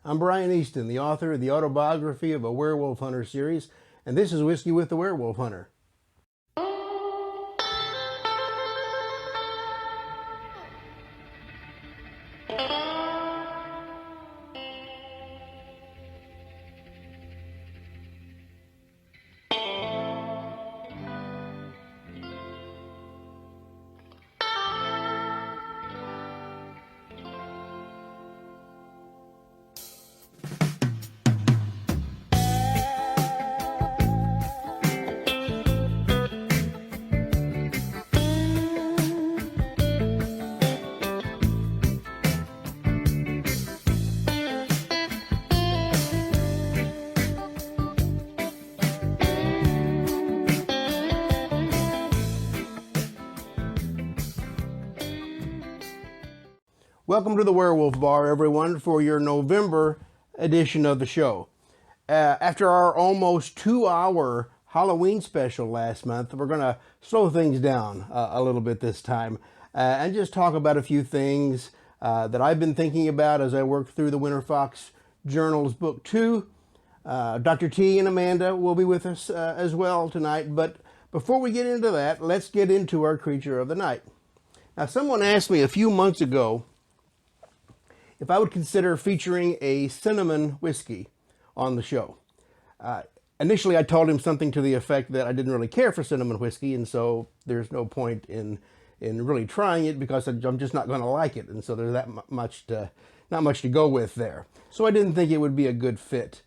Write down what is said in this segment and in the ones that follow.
I'm Brian Easton, the author of the autobiography of a werewolf hunter series, and this is Whiskey with the Werewolf Hunter. Welcome to the Werewolf Bar, everyone, for your November edition of the show. After our almost 2-hour Halloween special last month, we're going to slow things down a little bit this time and just talk about a few things that I've been thinking about as I work through the Winter Fox Journals Book 2. Dr. T and Amanda will be with us as well tonight, but before we get into that, let's get into our creature of the night. Now, someone asked me a few months ago if I would consider featuring a cinnamon whiskey on the show. Initially, I told him something to the effect that I didn't really care for cinnamon whiskey, and so there's no point in really trying it because I'm just not going to like it, and so there's not much to go with there. So I didn't think it would be a good fit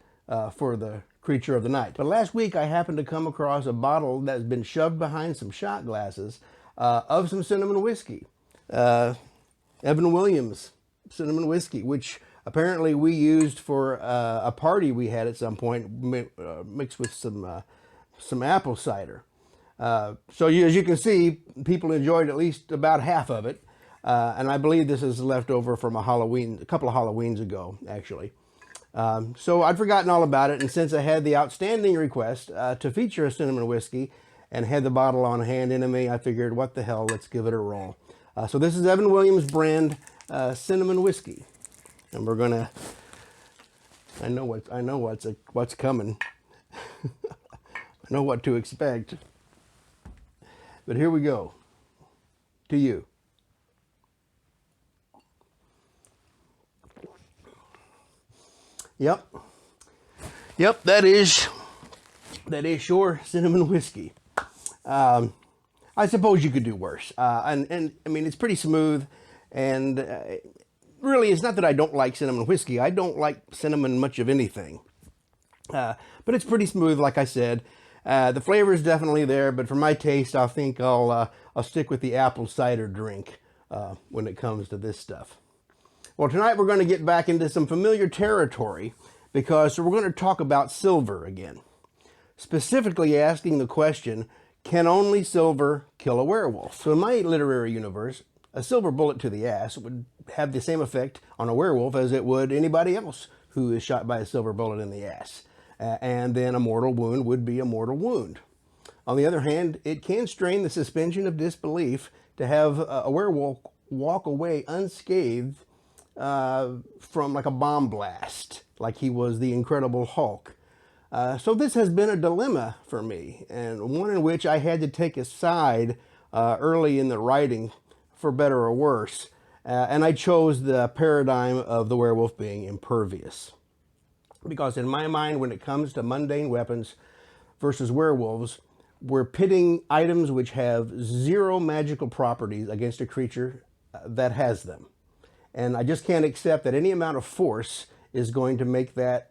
for the creature of the night. But last week, I happened to come across a bottle that's been shoved behind some shot glasses of some cinnamon whiskey. Evan Williams cinnamon whiskey, which apparently we used for a party we had at some point, mixed with some apple cider. So as you can see, people enjoyed at least about half of it, and I believe this is left over from a couple of Halloweens ago, actually. So I'd forgotten all about it, and since I had the outstanding request to feature a cinnamon whiskey and had the bottle on hand in me, I figured, what the hell, let's give it a roll. So this is Evan Williams brand cinnamon whiskey, and we're gonna. I know what's coming. I know what to expect, but here we go. To you. Yep, that is sure cinnamon whiskey. I suppose you could do worse, and I mean, it's pretty smooth. And really, it's not that I don't like cinnamon whiskey. I don't like cinnamon much of anything. But it's pretty smooth, like I said. The flavor is definitely there, but for my taste, I think I'll stick with the apple cider drink when it comes to this stuff. Well, tonight we're going to get back into some familiar territory because we're going to talk about silver again. Specifically asking the question, can only silver kill a werewolf? So in my literary universe, a silver bullet to the ass would have the same effect on a werewolf as it would anybody else who is shot by a silver bullet in the ass. And then a mortal wound would be a mortal wound. On the other hand, it can strain the suspension of disbelief to have a werewolf walk away unscathed from like a bomb blast, like he was the Incredible Hulk. So this has been a dilemma for me, and one in which I had to take a side early in the writing, for better or worse, and I chose the paradigm of the werewolf being impervious. Because in my mind, when it comes to mundane weapons versus werewolves, we're pitting items which have zero magical properties against a creature that has them. And I just can't accept that any amount of force is going to make that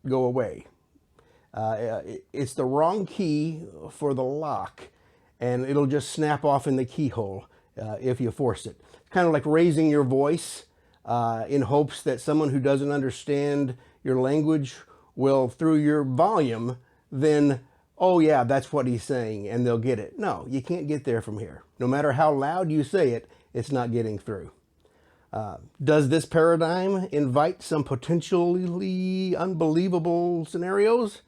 go away. It's the wrong key for the lock, and it'll just snap off in the keyhole if you force it. It's kind of like raising your voice in hopes that someone who doesn't understand your language will, through your volume, then, oh yeah, that's what he's saying, and they'll get it. No, you can't get there from here. No matter how loud you say it, it's not getting through. Does this paradigm invite some potentially unbelievable scenarios?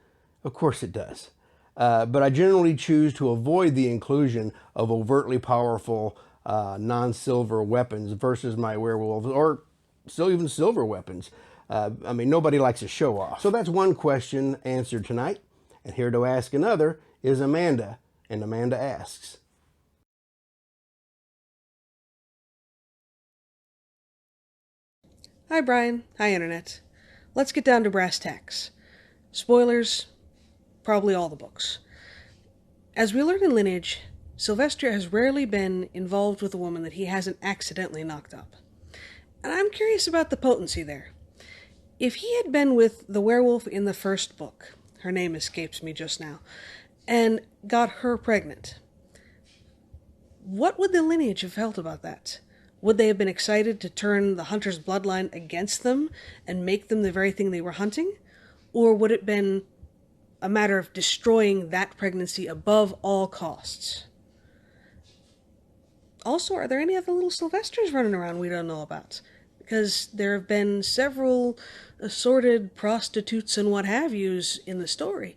Of course it does. But I generally choose to avoid the inclusion of overtly powerful non-silver weapons versus my werewolves, or still even silver weapons. I mean, nobody likes a show off. So that's one question answered tonight. And here to ask another is Amanda. And Amanda asks. Hi Brian, hi Internet. Let's get down to brass tacks. Spoilers, probably all the books. As we learn in Lineage, Sylvester has rarely been involved with a woman that he hasn't accidentally knocked up. And I'm curious about the potency there. If he had been with the werewolf in the first book, her name escapes me just now, and got her pregnant, what would the Lineage have felt about that? Would they have been excited to turn the hunter's bloodline against them and make them the very thing they were hunting? Or would it have been a matter of destroying that pregnancy above all costs? Also, are there any other little Sylvesters running around we don't know about? Because there have been several assorted prostitutes and what have yous in the story.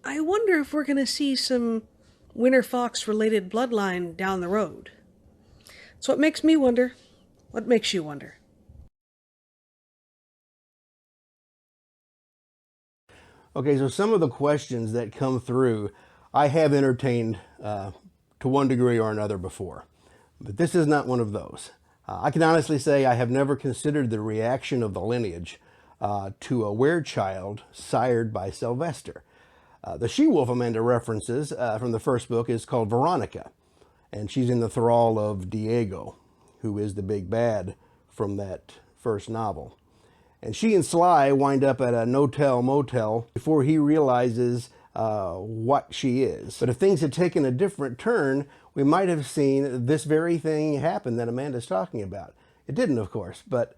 I wonder if we're going to see some Winter Fox-related bloodline down the road. So it makes me wonder. What makes you wonder? Okay, so some of the questions that come through, I have entertained to one degree or another before. But this is not one of those. I can honestly say I have never considered the reaction of the Lineage to a werechild sired by Sylvester. The she-wolf Amanda references from the first book is called Veronica. And she's in the thrall of Diego, who is the big bad from that first novel. And she and Sly wind up at a no-tell motel before he realizes what she is. But if things had taken a different turn, we might have seen this very thing happen that Amanda's talking about. It didn't, of course, but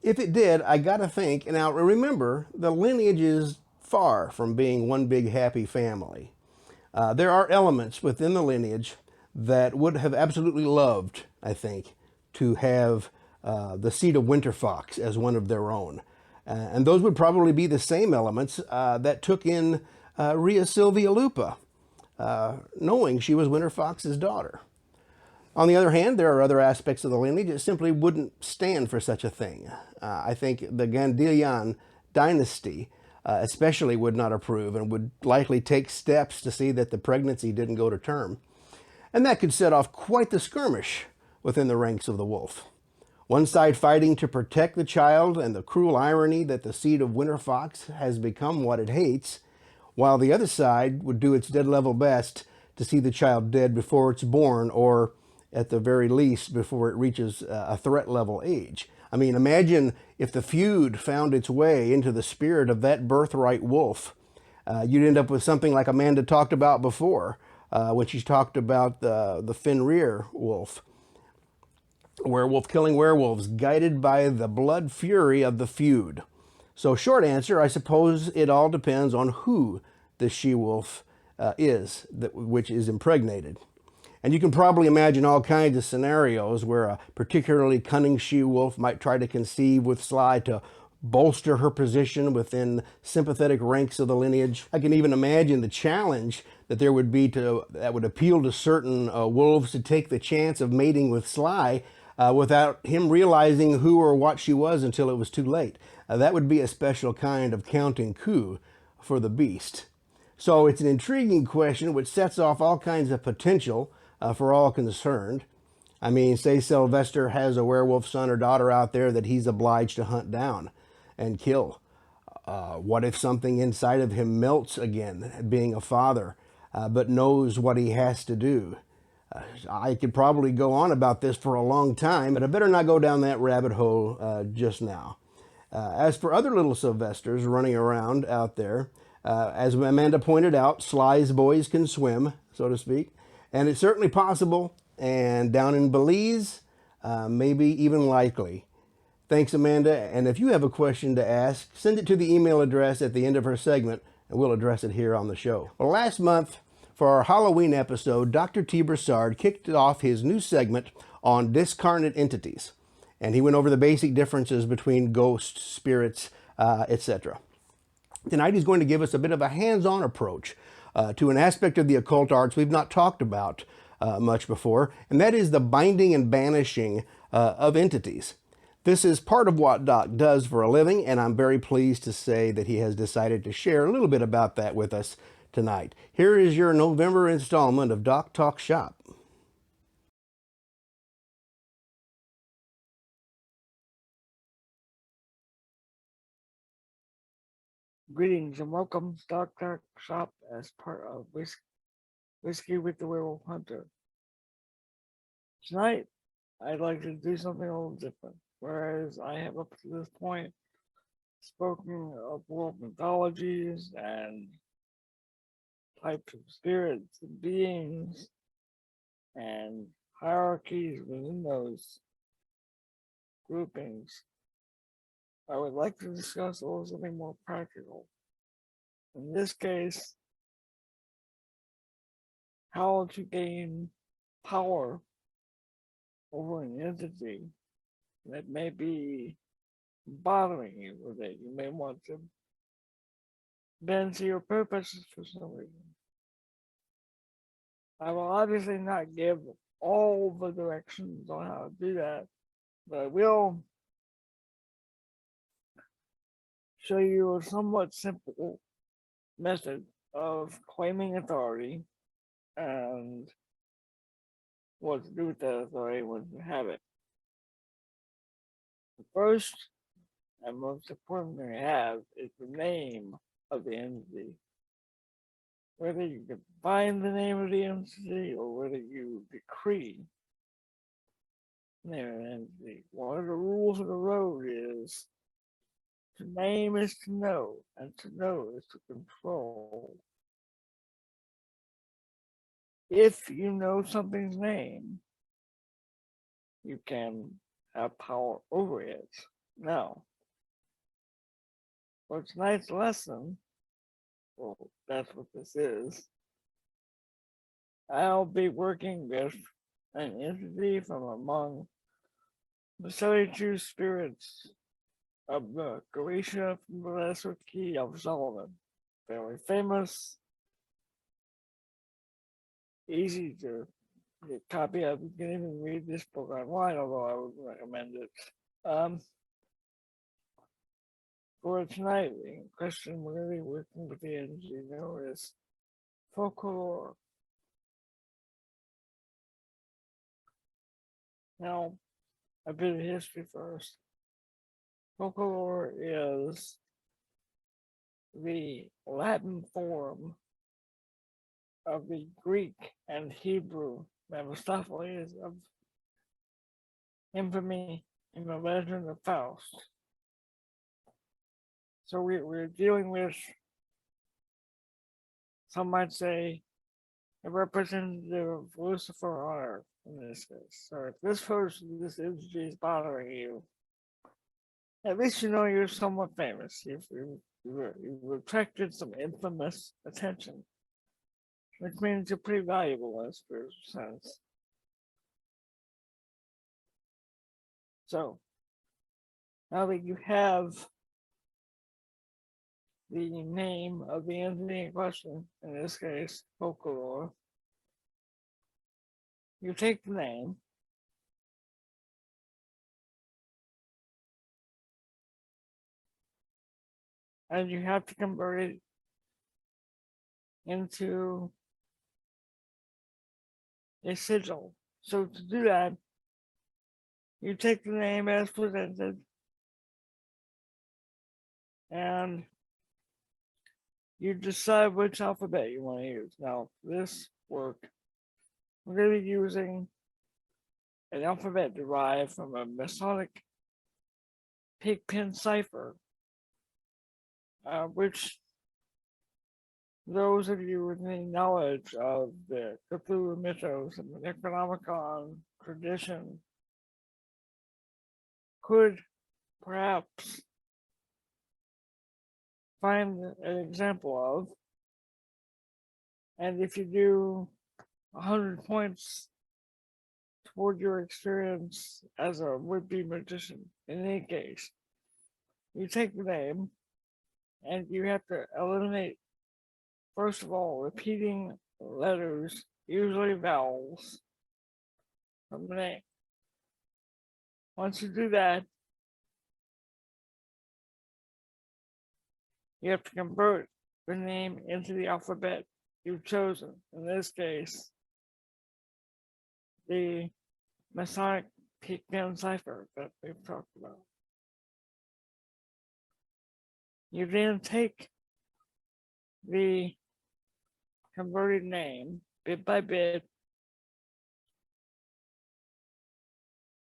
if it did, I gotta think, and now remember, the Lineage is far from being one big happy family. There are elements within the Lineage that would have absolutely loved, I think, to have the seed of Winter Fox as one of their own. And those would probably be the same elements that took in Rhea Sylvia Lupa, knowing she was Winter Fox's daughter. On the other hand, there are other aspects of the Lineage that simply wouldn't stand for such a thing. I think the Gandillion dynasty especially would not approve and would likely take steps to see that the pregnancy didn't go to term. And that could set off quite the skirmish within the ranks of the wolf. One side fighting to protect the child and the cruel irony that the seed of Winter Fox has become what it hates, while the other side would do its dead level best to see the child dead before it's born, or at the very least before it reaches a threat level age. I mean, imagine if the feud found its way into the spirit of that birthright wolf. You'd end up with something like Amanda talked about before, when she talked about the Fenrir wolf. Werewolf killing werewolves, guided by the blood fury of the feud. So short answer, I suppose it all depends on who the she-wolf is, which is impregnated. And you can probably imagine all kinds of scenarios where a particularly cunning she-wolf might try to conceive with Sly to bolster her position within sympathetic ranks of the Lineage. I can even imagine the challenge that there would be that would appeal to certain wolves to take the chance of mating with Sly without him realizing who or what she was until it was too late. That would be a special kind of counting coup for the beast. So it's an intriguing question which sets off all kinds of potential for all concerned. I mean, say Sylvester has a werewolf son or daughter out there that he's obliged to hunt down and kill. What if something inside of him melts again, being a father, but knows what he has to do? I could probably go on about this for a long time, but I better not go down that rabbit hole just now. As for other little Sylvesters running around out there, as Amanda pointed out, Sly's boys can swim, so to speak, and it's certainly possible, and down in Belize, maybe even likely. Thanks, Amanda, and if you have a question to ask, send it to the email address at the end of her segment, and we'll address it here on the show. Well, last month, for our Halloween episode, Dr. T. Broussard kicked off his new segment on discarnate entities, and he went over the basic differences between ghosts, spirits, etc. Tonight he's going to give us a bit of a hands-on approach to an aspect of the occult arts we've not talked about much before, and that is the binding and banishing of entities. This is part of what Doc does for a living, and I'm very pleased to say that he has decided to share a little bit about that with us tonight. Here is your November installment of Doc Talk Shop. Greetings and welcome to Doc Talk Shop as part of Whiskey with the Werewolf Hunter. Tonight, I'd like to do something a little different. Whereas I have up to this point spoken of world mythologies and types of spirits and beings and hierarchies within those groupings, I would like to discuss a little something more practical. In this case, how to gain power over an entity that may be bothering you, or that you may want to bend to your purposes for some reason. I will obviously not give all the directions on how to do that, but I will show you a somewhat simple method of claiming authority and what to do with that authority once you have it. The first and most important thing to have is the name of the entity. Whether you can find the name of the entity or whether you decree the name of the entity. One of the rules of the road is to name is to know, and to know is to control. If you know something's name, you can have power over it. Now, for tonight's lesson, well, that's what this is, I'll be working with an entity from among the 72 spirits of the Galatia from the Lesser Key of Solomon. Very famous, easy to get a copy of. You can even read this book online, although I would recommend it. For tonight, in question, we're going to be working with the entity known as folklore. Now, a bit of history first. Folklore is the Latin form of the Greek and Hebrew Mephistopheles of infamy in the legend of Faust. So we're dealing with, some might say, a representative of Lucifer on Earth in this case. So if this person, this entity is bothering you, at least you know you're somewhat famous. You've attracted some infamous attention, which means you're pretty valuable in a spiritual sense. So, now that you have the name of the entity in question, in this case, folklore, you take the name, and you have to convert it into a sigil. So to do that, you take the name as presented, and you decide which alphabet you want to use. Now, for this work, we're going to be using an alphabet derived from a Masonic pigpen cipher, which those of you with any knowledge of the Cthulhu mythos and the Necronomicon tradition could perhaps find an example of. And if you do 100 points toward your experience as a would-be magician, in any case, you take the name and you have to eliminate, first of all, repeating letters, usually vowels, from the name. Once you do that, you have to convert the name into the alphabet you've chosen. In this case, the Masonic Peak-Down cipher that we've talked about. You then take the converted name bit by bit,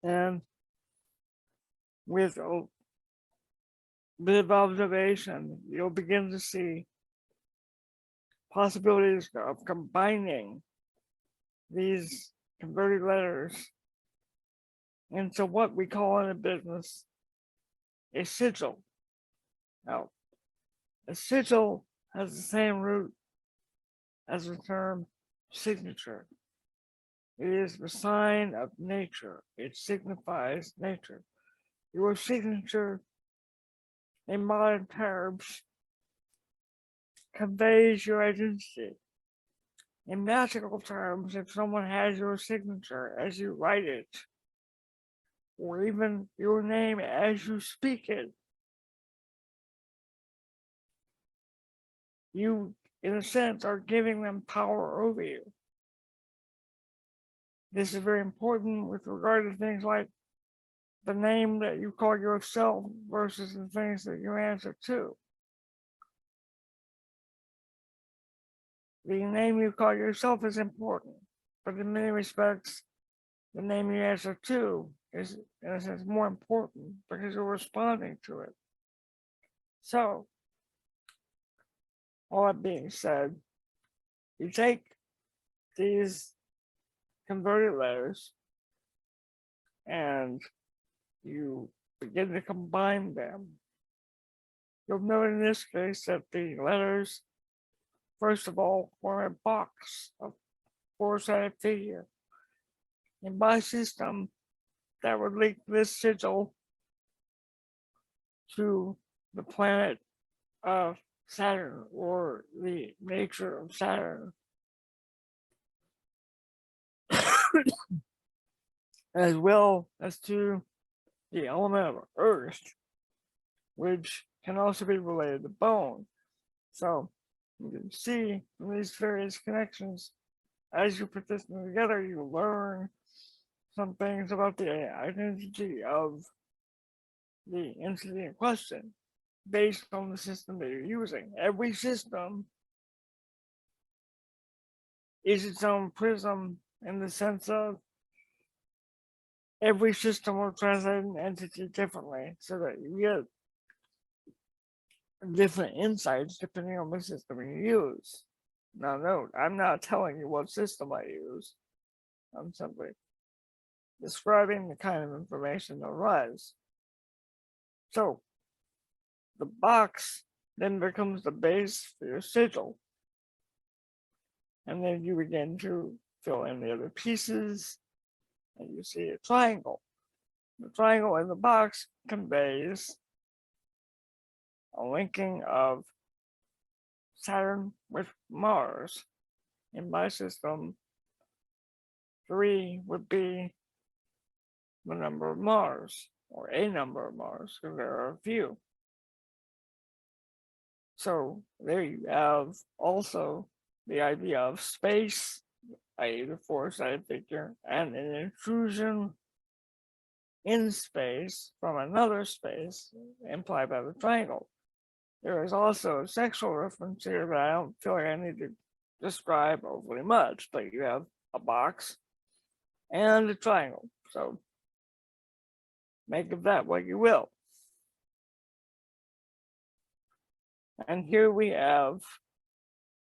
and with a bit of observation, you'll begin to see possibilities of combining these converted letters into what we call in a business a sigil. Now, a sigil has the same root as the term signature. It is the sign of nature. It signifies nature. Your signature, in modern terms, conveys your identity. In magical terms, if someone has your signature as you write it, or even your name as you speak it, you, in a sense, are giving them power over you. This is very important with regard to things like the name that you call yourself versus the things that you answer to. The name you call yourself is important, but in many respects, the name you answer to is, in a sense, more important because you're responding to it. So, all that being said, you take these converted letters and you begin to combine them. You'll note in this case that the letters, first of all, form a box of four-sided figure. In my system, that would link this sigil to the planet of Saturn or the nature of Saturn, as well as to the element of earth, which can also be related to bone. So you can see from these various connections, as you put this together, you learn some things about the identity of the entity in question based on the system that you're using. Every system is its own prism in the sense of every system will translate an entity differently so that you get different insights depending on the system you use. Now note, I'm not telling you what system I use. I'm simply describing the kind of information that arises. So the box then becomes the base for your sigil. And then you begin to fill in the other pieces, and you see a triangle. The triangle in the box conveys a linking of Saturn with Mars. In my system, 3 would be the number of Mars, or a number of Mars, because there are a few. So there you have also the idea of space, i.e. the four-sided figure, and an intrusion in space from another space implied by the triangle. There is also a sexual reference here that I don't feel like I need to describe overly much, but you have a box and a triangle. So make of that what you will. And here we have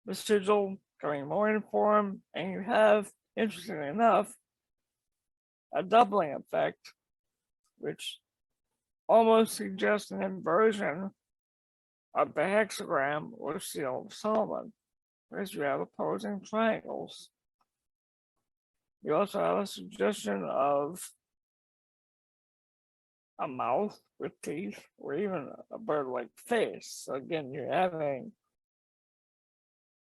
the sigil becoming more informed, and you have, interestingly enough, a doubling effect, which almost suggests an inversion of the hexagram or seal of Solomon, because you have opposing triangles. You also have a suggestion of a mouth with teeth, or even a bird-like face. So again, you're having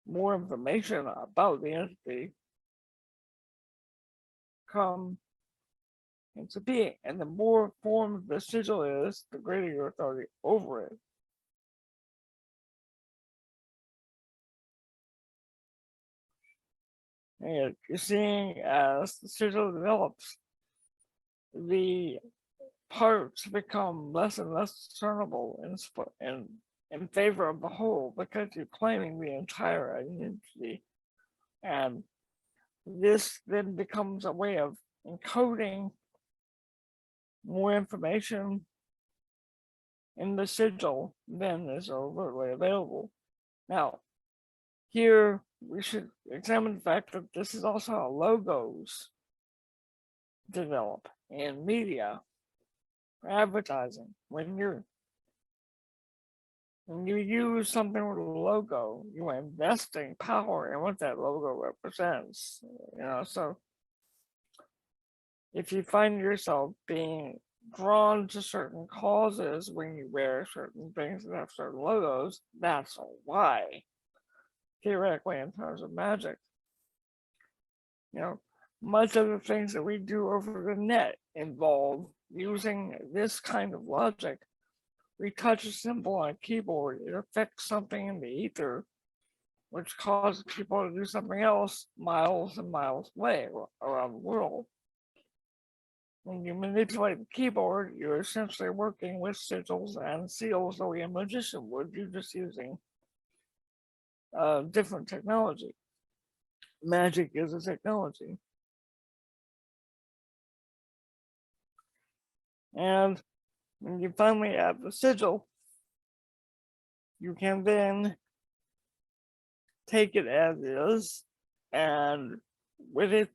more information about the entity come into being. And the more formed the sigil is, the greater your authority over it. And you're seeing as the sigil develops, the parts become less and less discernible in favor of the whole, because you're claiming the entire identity. And this then becomes a way of encoding more information in the sigil than is overtly available. Now, here we should examine the fact that this is also how logos develop in media, advertising. When you use something with a logo, you are investing power in what that logo represents. So if you find yourself being drawn to certain causes when you wear certain things that have certain logos, that's why. Theoretically, in terms of magic, much of the things that we do over the net involve using this kind of logic. We touch a symbol on a keyboard, it affects something in the ether, which causes people to do something else miles and miles away around the world. When you manipulate the keyboard, you're essentially working with sigils and seals the way a magician would. You're just using different technology. Magic is a technology. And when you finally have the sigil, you can then take it as is, and with it,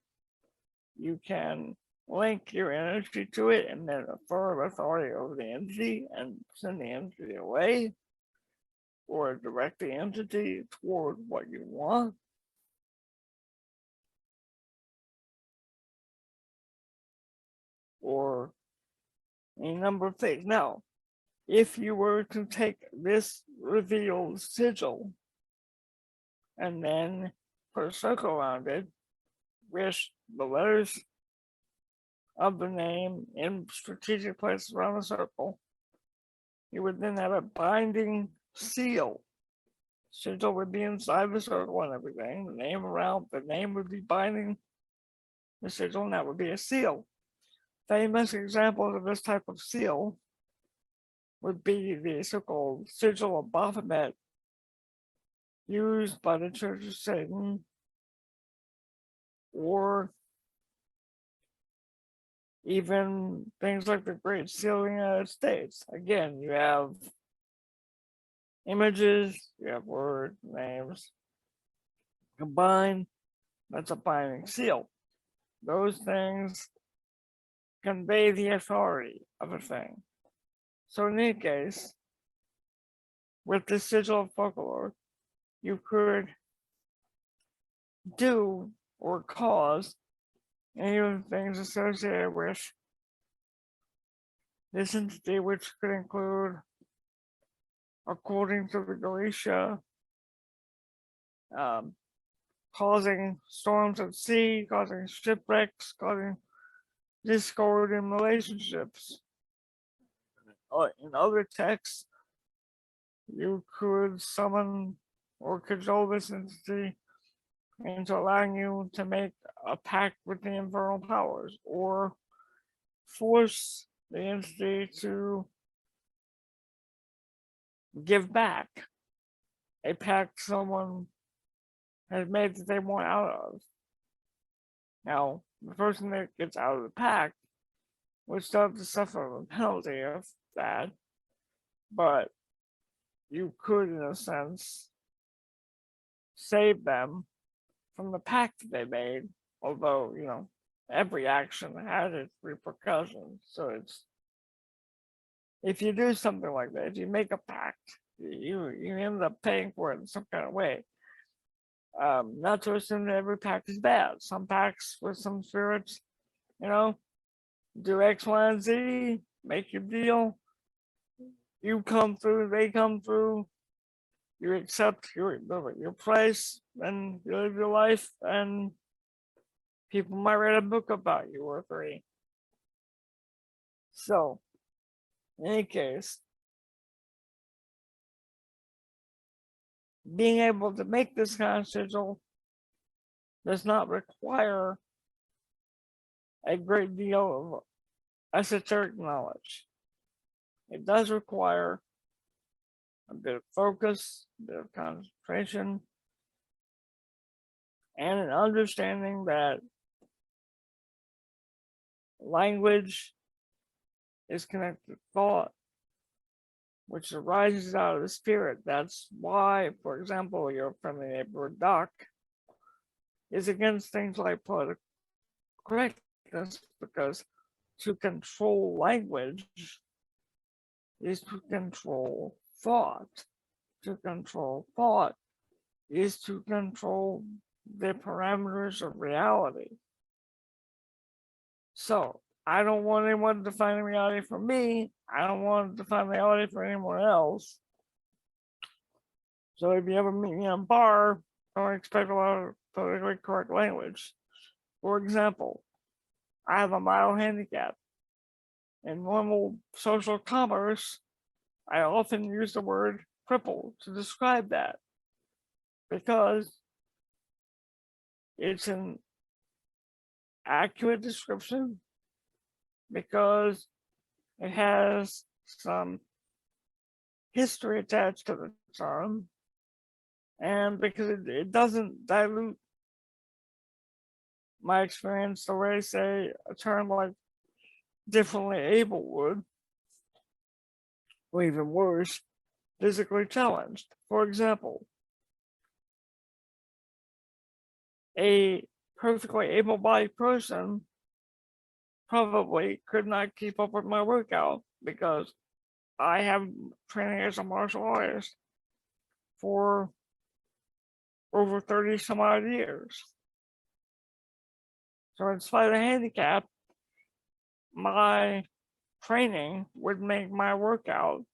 you can link your energy to it and then affirm authority over the entity and send the entity away, or direct the entity toward what you want. Or a number of things. Now, if you were to take this revealed sigil and then put a circle around it with the letters of the name in strategic places around the circle, you would then have a binding seal. Sigil would be inside the circle and everything. The name would be binding the sigil, and that would be a seal. Famous examples of this type of seal would be the so-called sigil of Baphomet, used by the Church of Satan, or even things like the Great Seal of the United States. Again, you have images, you have words, names combined. That's a binding seal. Those things convey the authority of a thing. So in any case, with the sigil of folklore, you could do or cause any of the things associated with this entity, which could include, according to the Galicia, causing storms at sea, causing shipwrecks, causing discord in relationships. In other texts, you could summon or cajole this entity into allowing you to make a pact with the infernal powers, or force the entity to give back a pact someone has made that they want out of. Now, the person that gets out of the pact would still have to suffer the penalty of that, but you could, in a sense, save them from the pact they made, although, every action has its repercussions. So if you do something like that, if you make a pact, you end up paying for it in some kind of way. Not to assume that every pact is bad. Some pacts with some spirits, do X, Y, and Z, make your deal. You come through, they come through. You accept your price, and you live your life, and people might write a book about you or three. So, in any case, being able to make this kind of sigil does not require a great deal of esoteric knowledge. It does require a bit of focus, a bit of concentration, and an understanding that language is connected to thought, which arises out of the spirit. That's why, for example, your friendly neighbor Doc is against things like political correctness, because to control language is to control thought. To control thought is to control the parameters of reality. So I don't want anyone to define reality for me. I don't want to define reality for anyone else. So if you ever meet me in a bar, don't expect a lot of politically correct language. For example, I have a mild handicap. In normal social commerce, I often use the word cripple to describe that, because it's an accurate description, because it has some history attached to the term, and because it doesn't dilute my experience the way, say, a term like differently able would, or even worse, physically challenged. For example, a perfectly able-bodied person probably could not keep up with my workout, because I have training as a martial artist for over 30 some odd years. So in spite of the handicap, my training would make my workout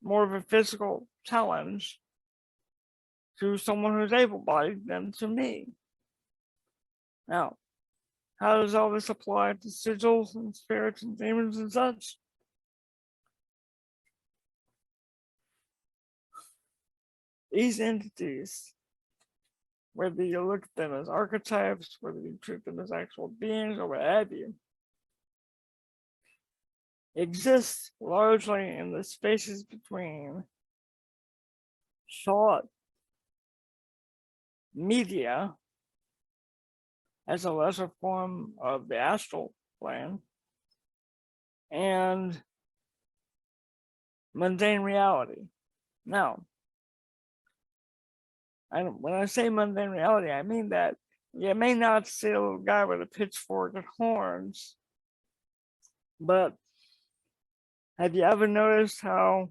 more of a physical challenge to someone who's able-bodied than to me. Now, how does all this apply to sigils and spirits and demons and such? These entities, whether you look at them as archetypes, whether you treat them as actual beings, or what have you, exist largely in the spaces between thought, media, as a lesser form of the astral plane, and mundane reality. Now, when I say mundane reality, I mean that you may not see a little guy with a pitchfork and horns, but have you ever noticed how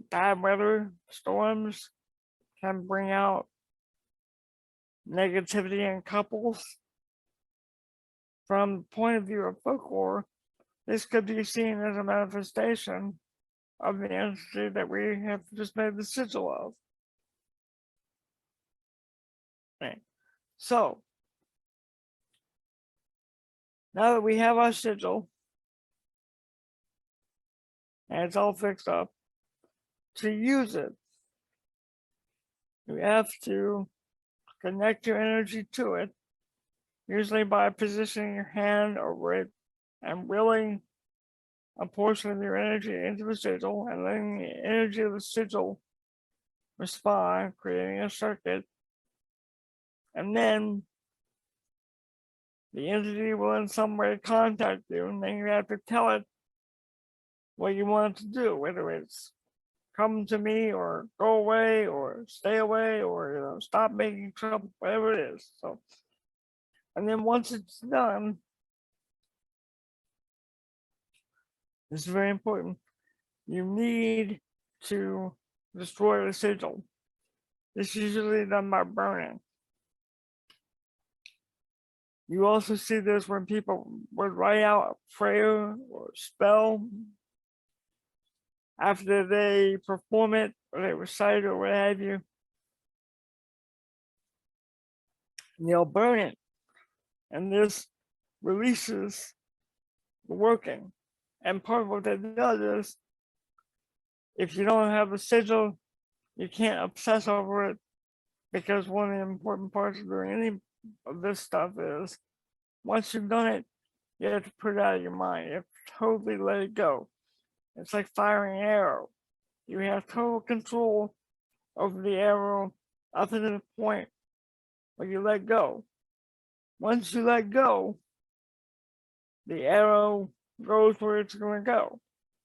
bad weather, storms, can bring out negativity in couples? From the point of view of folklore, this could be seen as a manifestation of the entity that we have just made the sigil of. Okay. So, now that we have our sigil, and it's all fixed up, to use it, you have to connect your energy to it, usually by positioning your hand over it and willing a portion of your energy into the sigil and letting the energy of the sigil respond, creating a circuit. And then the entity will in some way contact you, and then you have to tell it what you want it to do, whether it's come to me or go away or stay away or stop making trouble, whatever it is. So, and then once it's done, this is very important, you need to destroy the sigil. This is usually done by burning. You also see this when people would write out a prayer or spell after they perform it, or they recite it, or what have you. And they'll burn it, and this releases the working. And part of what that does is, if you don't have a sigil, you can't obsess over it, because one of the important parts of doing any of this stuff is once you've done it, you have to put it out of your mind. You have to totally let it go. It's like firing an arrow. You have total control over the arrow up to the point where you let go. Once you let go, the arrow goes where it's going to go.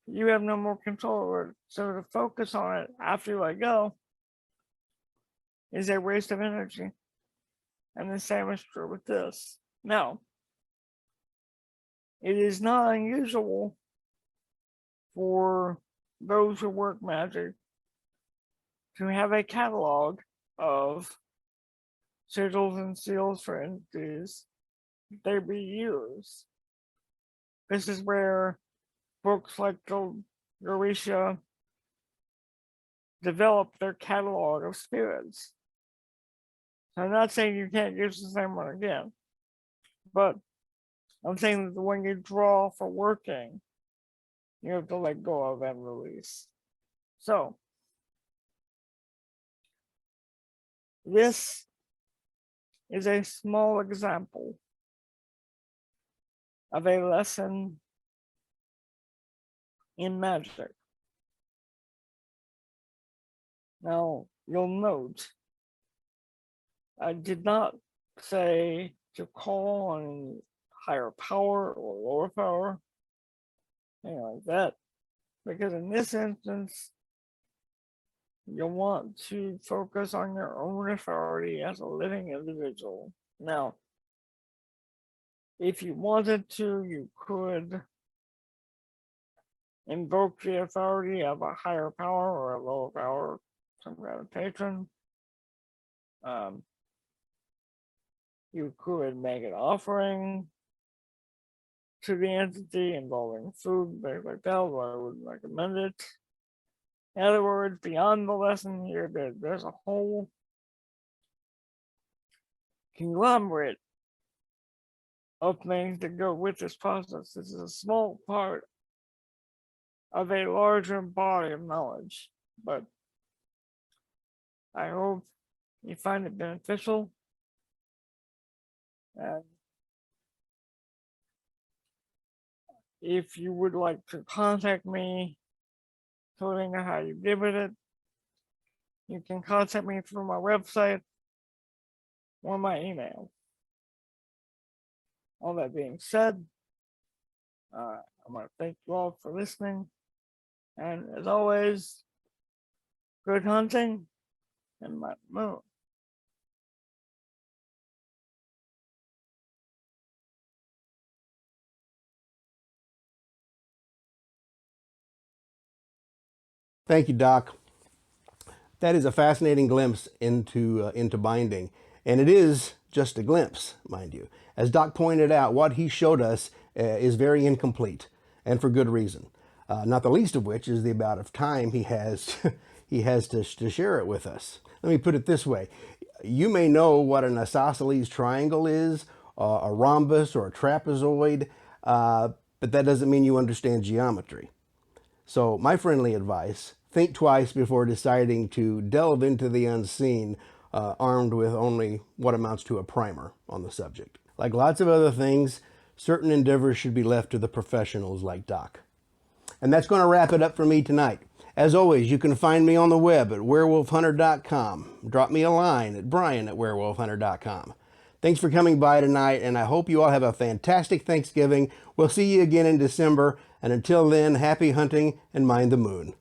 You have no more control over it. So to focus on it after you let go is a waste of energy. And the same is true with this. Now, it is not unusual for those who work magic to have a catalog of sigils and seals for entities they reuse. This is where books like Goretia develop their catalog of spirits. So I'm not saying you can't use the same one again, but I'm saying that when you draw for working, you have to let go of and release. So, this is a small example of a lesson in magic. Now, you'll note, I did not say to call on higher power or lower power, anything like that, because in this instance, you'll want to focus on your own authority as a living individual. Now, if you wanted to, you could invoke the authority of a higher power or a lower power, some kind of patron. You could make an offering to the entity involving food, things like that, but I wouldn't recommend it. In other words, beyond the lesson here, there's a whole conglomerate of things that go with this process. This is a small part of a larger body of knowledge, but I hope you find it beneficial. And if you would like to contact me, telling me how you did with it, you can contact me through my website or my email. All that being said, I want to thank you all for listening. And as always, good hunting and my moon. Thank you, Doc. That is a fascinating glimpse into binding, and it is just a glimpse, mind you. As Doc pointed out, what he showed us is very incomplete, and for good reason. Not the least of which is the amount of time he has to share it with us. Let me put it this way: you may know what an isosceles triangle is, a rhombus or a trapezoid, but that doesn't mean you understand geometry. So my friendly advice: think twice before deciding to delve into the unseen, armed with only what amounts to a primer on the subject. Like lots of other things, certain endeavors should be left to the professionals like Doc. And that's going to wrap it up for me tonight. As always, you can find me on the web at werewolfhunter.com. Drop me a line at brian@werewolfhunter.com. Thanks for coming by tonight, and I hope you all have a fantastic Thanksgiving. We'll see you again in December, and until then, happy hunting and mind the moon.